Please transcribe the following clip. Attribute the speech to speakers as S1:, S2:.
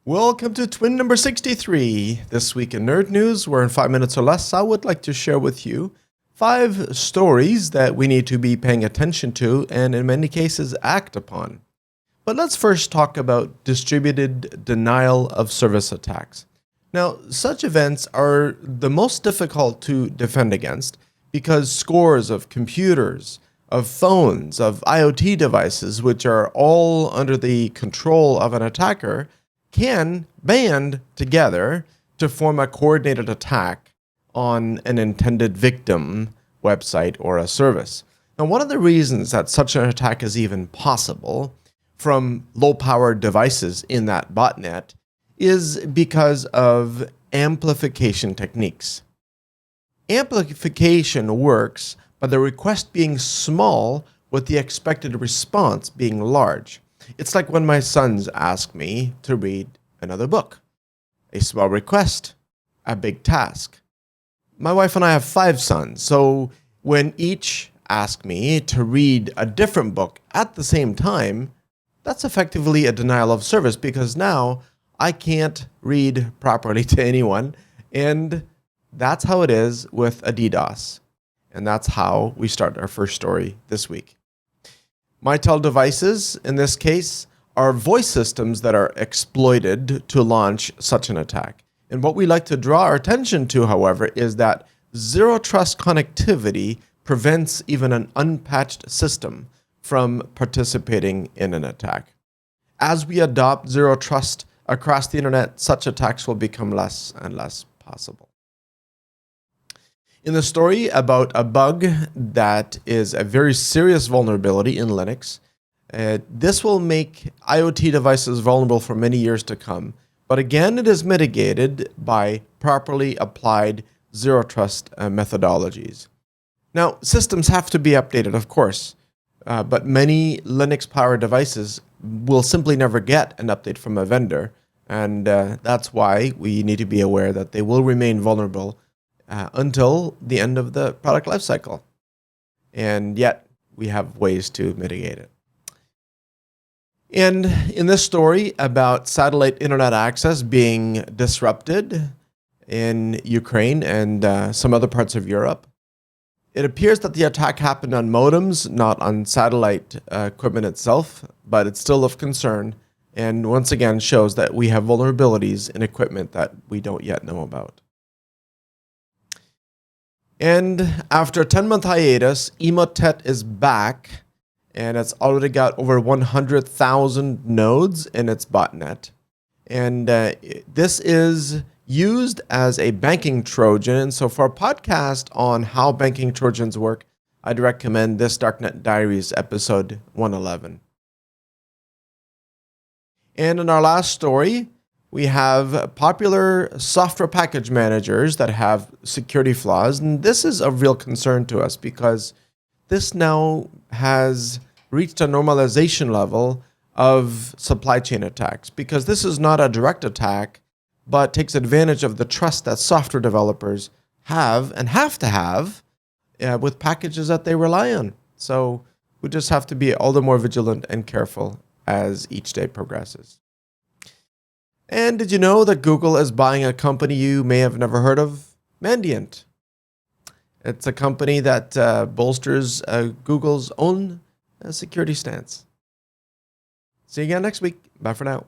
S1: Welcome to Twin number 63. This week in Nerd News, where in 5 minutes or less, I would like to share with you 5 stories that we need to be paying attention to and in many cases act upon. But let's first talk about distributed denial of service attacks. Now, such events are the most difficult to defend against because scores of computers, of phones, of IoT devices, which are all under the control of an attacker, can band together to form a coordinated attack on an intended victim website or a service. Now, one of the reasons that such an attack is even possible from low-powered devices in that botnet is because of amplification techniques. Amplification works by the request being small with the expected response being large. It's like when my sons ask me to read another book. A small request, a big task. My wife and I have 5 sons, so when each ask me to read a different book at the same time, that's effectively a denial of service because now I can't read properly to anyone, and that's how it is with a DDoS. And that's how we start our first story this week. Mitel devices, in this case, are voice systems that are exploited to launch such an attack. And what we like to draw our attention to, however, is that zero trust connectivity prevents even an unpatched system from participating in an attack. As we adopt zero trust across the internet, such attacks will become less and less possible. In the story about a bug that is a very serious vulnerability in Linux, this will make IoT devices vulnerable for many years to come. But again, it is mitigated by properly applied zero trust methodologies. Now, systems have to be updated, of course, but many Linux-powered devices will simply never get an update from a vendor. And that's why we need to be aware that they will remain vulnerable until the end of the product lifecycle. And yet, we have ways to mitigate it. And in this story about satellite internet access being disrupted in Ukraine and some other parts of Europe, it appears that the attack happened on modems, not on satellite equipment itself, but it's still of concern and once again shows that we have vulnerabilities in equipment that we don't yet know about. And after a 10-month hiatus, Emotet is back, and it's already got over 100,000 nodes in its botnet. And this is used as a banking Trojan. So for a podcast on how banking Trojans work, I'd recommend this Darknet Diaries episode 111. And in our last story, we have popular software package managers that have security flaws. And this is of real concern to us because this now has reached a normalization level of supply chain attacks. Because this is not a direct attack, but takes advantage of the trust that software developers have and have to have with packages that they rely on. So we just have to be all the more vigilant and careful as each day progresses. And did you know that Google is buying a company you may have never heard of? Mandiant. It's a company that bolsters Google's own security stance. See you again next week. Bye for now.